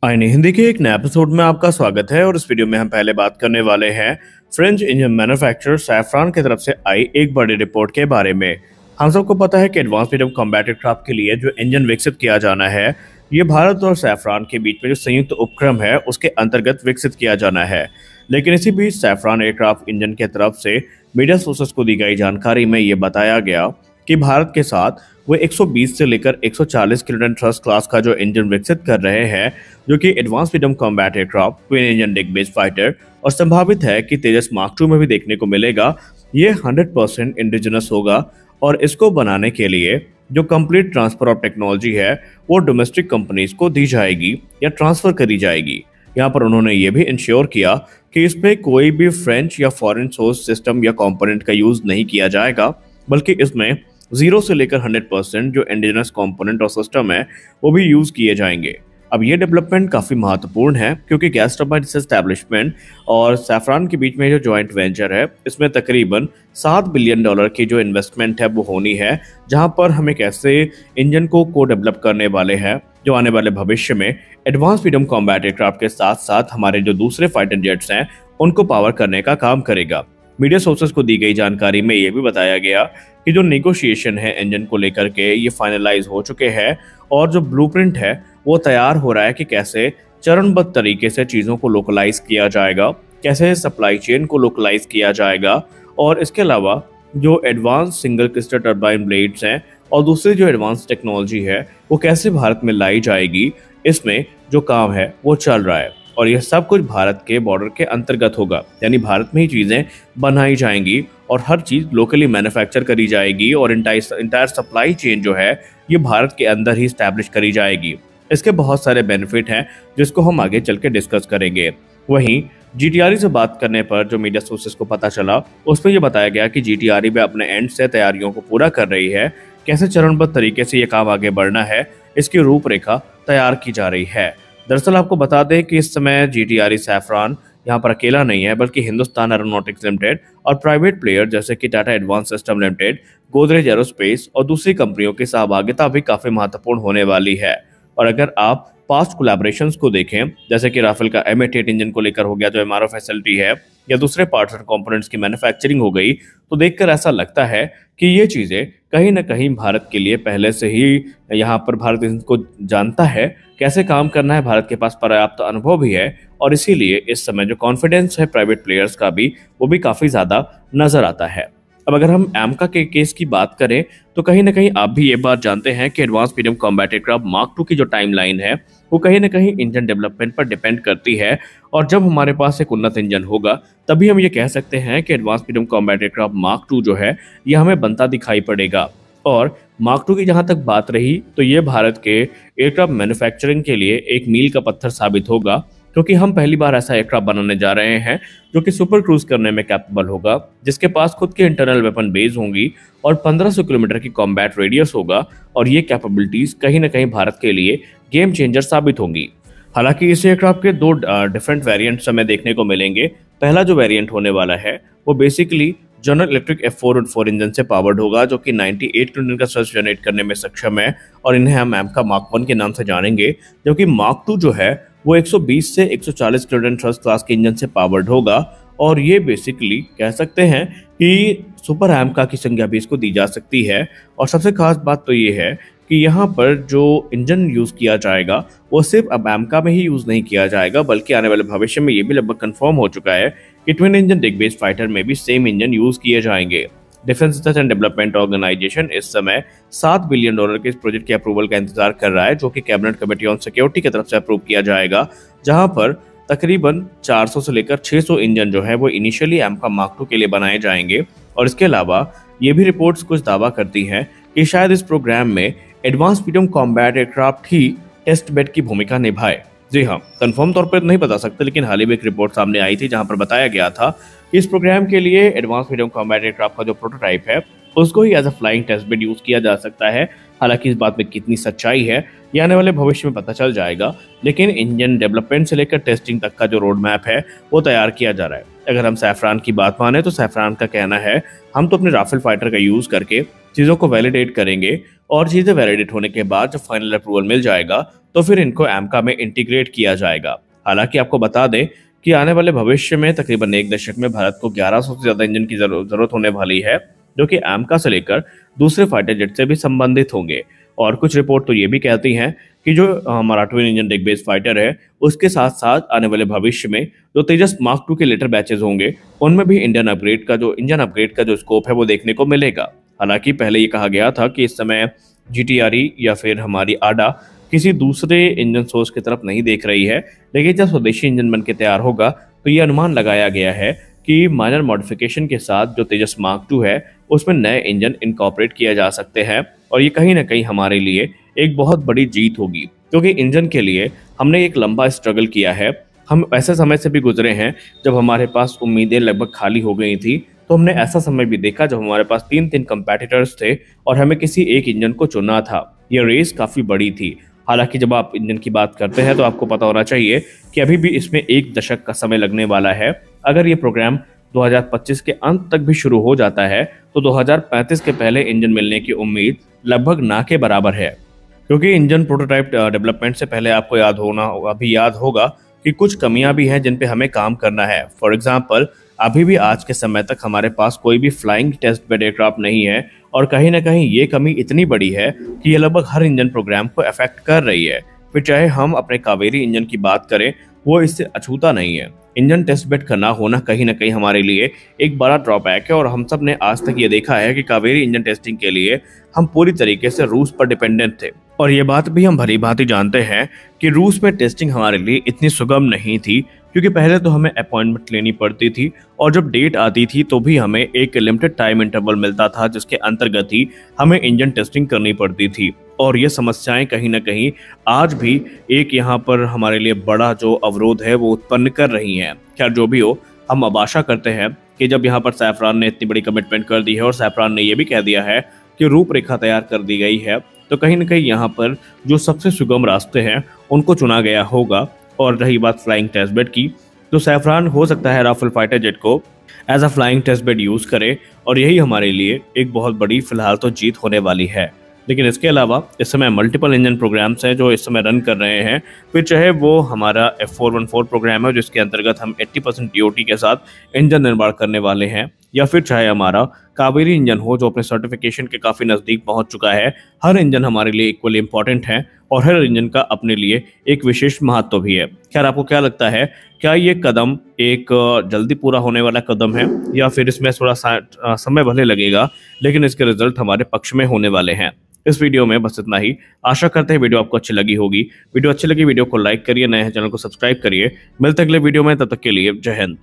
आईने हिंदी के एक नए एपिसोड में आपका स्वागत है और इस वीडियो में हम पहले बात करने वाले हैं फ्रेंच इंजन मैन्युफैक्चरर सैफरन की तरफ से आई एक बड़ी रिपोर्ट के बारे में। हम सबको पता है कि एडवांस मीडियम कॉम्बैट एयरक्राफ्ट के लिए जो इंजन विकसित किया जाना है, ये भारत और सैफरन के बीच में जो संयुक्त उपक्रम है उसके अंतर्गत विकसित किया जाना है। लेकिन इसी बीच सैफरन एयरक्राफ्ट इंजन की तरफ से मीडिया सोर्सेस को दी गई जानकारी में ये बताया गया कि भारत के साथ वो 120 से लेकर 140 किलोटन थ्रस्ट क्लास का जो इंजन विकसित कर रहे हैं, जो कि advance medium combat aircraft, twin engine deck based fighter और संभावित है कि तेजस मार्क 2 में भी देखने को मिलेगा। ये 100% इंडिजिनस होगा और इसको बनाने के लिए जो कंप्लीट ट्रांसफर ऑफ टेक्नोलॉजी है वो डोमेस्टिक कंपनीज को दी जाएगी या ट्रांसफर करी जाएगी। यहाँ पर उन्होंने ये भी इंश्योर किया कि इस पे कोई भी फ्रेंच या फॉरेन सोर्स सिस्टम या कंपोनेंट का यूज नहीं किया जाएगा, बल्कि इसमें 0 से लेकर 100% जो इंडिजिनस कंपोनेंट और सिस्टम है वो भी यूज किए जाएंगे। अब ये डेवलपमेंट काफी महत्वपूर्ण है क्योंकि गैस टर्बाइन एस्टैब्लिशमेंट और सैफरन के बीच में जो जॉइंट वेंचर है इसमें तकरीबन $7 बिलियन की जो इन्वेस्टमेंट है वो होनी है, जहां पर हम एक ऐसे इंजन को डेवलप करने वाले हैं जो आने वाले भविष्य में एडवांस मीडियम कॉम्बैट एयरक्राफ्ट के साथ साथ हमारे जो दूसरे फाइटर जेट्स हैं उनको पावर करने का काम करेगा। मीडिया सोर्सेस को दी गई जानकारी में ये भी बताया गया कि जो नेगोशिएशन है इंजन को लेकर के ये फाइनलाइज हो चुके हैं और जो ब्लूप्रिंट है वो तैयार हो रहा है कि कैसे चरणबद्ध तरीके से चीज़ों को लोकलाइज किया जाएगा, कैसे सप्लाई चेन को लोकलाइज किया जाएगा और इसके अलावा जो advance single crystal turbine blades हैं और दूसरी जो एडवांस टेक्नोलॉजी है वो कैसे भारत में लाई जाएगी, इसमें जो काम है वो चल रहा है। और यह सब कुछ भारत के बॉर्डर के अंतर्गत होगा, यानी भारत में ही चीज़ें बनाई जाएंगी और हर चीज़ लोकली मैन्युफैक्चर करी जाएगी और इंटायर सप्लाई चेन जो है ये भारत के अंदर ही स्टैब्लिश करी जाएगी। इसके बहुत सारे बेनिफिट हैं जिसको हम आगे चल के डिस्कस करेंगे। वहीं जीटीआरई से बात करने पर जो मीडिया सोर्सेस को पता चला उसमें यह बताया गया कि जीटीआरई भी अपने एंड से तैयारियों को पूरा कर रही है, कैसे चरणबद्ध तरीके से ये काम आगे बढ़ना है इसकी रूपरेखा तैयार की जा रही है। दरअसल आपको बता दें कि इस समय जीटीआरई सैफरन यहाँ पर अकेला नहीं है, बल्कि हिंदुस्तान एरोनॉटिक्स लिमिटेड और प्राइवेट प्लेयर जैसे कि Tata advance system limited, Godrej aerospace और दूसरी कंपनियों की सहभागिता भी काफी महत्वपूर्ण होने वाली है। और अगर आप पास्ट कोलैबोरेशंस को देखें, जैसे कि राफेल का M88 इंजन को लेकर हो गया जो एमआरओ फैसिलिटी है, या दूसरे पार्ट्स और कंपोनेंट्स की मैन्युफैक्चरिंग हो गई, तो देखकर ऐसा लगता है कि ये चीज़ें कहीं ना कहीं भारत के लिए पहले से ही यहाँ पर भारत इनको जानता है कैसे काम करना है, भारत के पास पर्याप्त अनुभव भी है और इसीलिए इस समय जो कॉन्फिडेंस है प्राइवेट प्लेयर्स का भी वो भी काफ़ी ज़्यादा नज़र आता है। अब अगर हम एमका के केस की बात करें तो कहीं ना कहीं आप भी ये बात जानते हैं कि advance medium combat aircraft mark 2 की जो टाइमलाइन है वो कहीं ना कहीं इंजन डेवलपमेंट पर डिपेंड करती है और जब हमारे पास एक उन्नत इंजन होगा तभी हम ये कह सकते हैं कि advance medium combat aircraft mark 2 जो है ये हमें बनता दिखाई पड़ेगा। और मार्क 2 की जहां तक बात रही तो ये भारत के एयरक्राफ्ट मैन्युफैक्चरिंग के लिए एक मील का पत्थर साबित होगा, क्योंकि हम पहली बार ऐसा एयरक्राफ्ट बनाने जा रहे हैं जो कि सुपर क्रूज करने में कैपेबल होगा, जिसके पास खुद के इंटरनल वेपन बेस होंगी और 1500 किलोमीटर की कॉम्बैट रेडियस होगा और ये कैपेबिलिटीज कहीं ना कहीं भारत के लिए गेम चेंजर साबित होंगी। हालांकि इस एयरक्राफ्ट के दो डिफरेंट वेरिएंट्स हमें देखने को मिलेंगे। पहला जो वेरिएंट होने वाला है वो basically general electric F4 engine से पावर्ड होगा, जो कि 98 किलोन्यूटन का थ्रस्ट जनरेट करने में सक्षम है और इन्हें हम एमका मार्क 1 के नाम से जानेंगे, जबकि मार्क 2 जो है वो 120 से 140 किलोटन थ्रस्ट क्लास के इंजन से पावर्ड होगा और ये बेसिकली कह सकते हैं कि सुपर एमका की संज्ञा भी इसको दी जा सकती है। और सबसे खास बात तो ये है कि यहाँ पर जो इंजन यूज़ किया जाएगा वो सिर्फ अब एमका में ही यूज़ नहीं किया जाएगा, बल्कि आने वाले भविष्य में ये भी लगभग कंफर्म हो चुका है कि twin engine deck based fighter में भी सेम इंजन यूज़ किए जाएंगे। Defence research and development organisation इस समय $7 बिलियन के इस प्रोजेक्ट के अप्रूवल का इंतजार कर रहा है, जो कि कैबिनेट कमेटी ऑन सिक्योरिटी की तरफ से अप्रूव किया जाएगा, जहां पर तकरीबन 400 से लेकर 600 इंजन जो है वो इनिशियली एमका मार्क 2 के लिए बनाए जाएंगे। और इसके अलावा ये भी रिपोर्ट्स कुछ दावा करती हैं कि शायद इस प्रोग्राम में एडवांस मीडियम कॉम्बैट एयरक्राफ्ट ही टेस्ट बेड की भूमिका निभाए। जी हाँ, कंफर्म तौर पर नहीं बता सकते, लेकिन हाल ही में एक रिपोर्ट सामने आई थी जहां पर बताया गया था कि इस प्रोग्राम के लिए एडवांस मीडियम कॉम्बैट एयरक्राफ्ट का जो प्रोटोटाइप है उसको ही as a flying test bed use किया जा सकता है, हालांकि इस बात में कितनी सच्चाई है ये आने वाले भविष्य में पता चल जाएगा, लेकिन इंजन डेवलपमेंट से लेकर टेस्टिंग तक का जो रोड मैप है वो तैयार किया जा रहा है। अगर हम सैफरान की बात माने तो सैफरान का कहना है हम तो अपने राफेल फाइटर का यूज करके चीज़ों को वैलिडेट करेंगे और चीज़ें वैलिडेट होने के बाद जब फाइनल अप्रूवल मिल जाएगा तो फिर इनको एमका में इंटीग्रेट किया जाएगा। हालांकि आपको बता दें कि आने वाले भविष्य में तकरीबन 1 दशक में भारत को 1100 से ज़्यादा इंजन की जरूरत होने वाली है, जो कि एमका से लेकर दूसरे फाइटर जेट से भी संबंधित होंगे। और कुछ रिपोर्ट तो ये भी कहती हैं कि जो हमारा twin engine deck based fighter है उसके साथ साथ आने वाले भविष्य में जो तेजस मार्क 2 के लेटर बैचेज होंगे उनमें भी इंजन अपग्रेड का जो स्कोप है वो देखने को मिलेगा। हालांकि पहले ये कहा गया था कि इस समय जीटीआरई या फिर हमारी आडा किसी दूसरे इंजन सोर्स की तरफ नहीं देख रही है, लेकिन जब स्वदेशी इंजन बनके तैयार होगा तो ये अनुमान लगाया गया है कि माइनर मॉडिफिकेशन के साथ जो तेजस मार्क 2 है उसमें नए इंजन इनकॉर्पोरेट किया जा सकते हैं। और ये कहीं ना कहीं हमारे लिए एक बहुत बड़ी जीत होगी, क्योंकि इंजन के लिए हमने एक लंबा स्ट्रगल किया है। हम ऐसे समय से भी गुजरे हैं जब हमारे पास उम्मीदें लगभग खाली हो गई थी, तो हमने ऐसा समय भी देखा जब हमारे पास 3 कंपैटिटर्स थे और हमें किसी एक इंजन को चुनना था। यह रेस काफ़ी बड़ी थी। हालांकि जब आप इंजन की बात करते हैं तो आपको पता होना चाहिए कि अभी भी इसमें 1 दशक का समय लगने वाला है। अगर ये प्रोग्राम 2025 के अंत तक भी शुरू हो जाता है तो 2035 के पहले इंजन मिलने की उम्मीद लगभग ना के बराबर है, क्योंकि इंजन प्रोटोटाइप डेवलपमेंट से पहले आपको याद होगा कि कुछ कमियां भी हैं जिन पे हमें काम करना है। फॉर एग्जांपल, अभी भी आज के समय तक हमारे पास कोई भी फ्लाइंग टेस्ट बेड एयरक्राफ्ट नहीं है और कहीं ना कहीं ये कमी इतनी बड़ी है कि ये लगभग हर इंजन प्रोग्राम को अफेक्ट कर रही है। फिर चाहे हम अपने कावेरी इंजन की बात करें, वो इससे अछूता नहीं है। इंजन टेस्ट बेड का ना होना कहीं ना कहीं हमारे लिए एक बड़ा ड्रॉबैक है और हम सब ने आज तक ये देखा है कि कावेरी इंजन टेस्टिंग के लिए हम पूरी तरीके से रूस पर डिपेंडेंट थे। और ये बात भी हम भली भांति जानते हैं कि रूस में टेस्टिंग हमारे लिए इतनी सुगम नहीं थी, क्योंकि पहले तो हमें अपॉइंटमेंट लेनी पड़ती थी और जब डेट आती थी तो भी हमें एक लिमिटेड टाइम इंटरवल मिलता था जिसके अंतर्गत ही हमें इंजन टेस्टिंग करनी पड़ती थी। और ये समस्याएं कहीं ना कहीं आज भी एक यहाँ पर हमारे लिए बड़ा जो अवरोध है वो उत्पन्न कर रही हैं। खैर जो भी हो, हम अब आशा करते हैं कि जब यहाँ पर सैफरान ने इतनी बड़ी कमिटमेंट कर दी है और सैफरान ने यह भी कह दिया है कि रूपरेखा तैयार कर दी गई है, तो कहीं ना कहीं यहाँ पर जो सबसे सुगम रास्ते हैं उनको चुना गया होगा। और रही बात फ्लाइंग टेस्ट बेड की, तो सैफरान हो सकता है राफेल फाइटर जेट को as a flying test bed use करे और यही हमारे लिए एक बहुत बड़ी फिलहाल तो जीत होने वाली है। लेकिन इसके अलावा इस समय मल्टीपल इंजन प्रोग्राम्स हैं जो इस समय रन कर रहे हैं। फिर चाहे वो हमारा F414 प्रोग्राम है जिसके अंतर्गत हम 80% टीओटी के साथ इंजन निर्माण करने वाले हैं, या फिर चाहे हमारा कावेरी इंजन हो जो अपने सर्टिफिकेशन के काफ़ी नज़दीक पहुंच चुका है। हर इंजन हमारे लिए इक्वली इंपॉर्टेंट है और हर इंजन का अपने लिए एक विशेष महत्व भी है। खैर आपको क्या लगता है, क्या ये कदम एक जल्दी पूरा होने वाला कदम है या फिर इसमें थोड़ा समय भले लगेगा लेकिन इसके रिजल्ट हमारे पक्ष में होने वाले हैं? इस वीडियो में बस इतना ही। आशा करते हैं वीडियो आपको अच्छी लगी होगी। वीडियो अच्छी लगी वीडियो को लाइक करिए, नए चैनल को सब्सक्राइब करिए। मिलते अगले वीडियो में, तब तक के लिए जय हिंद।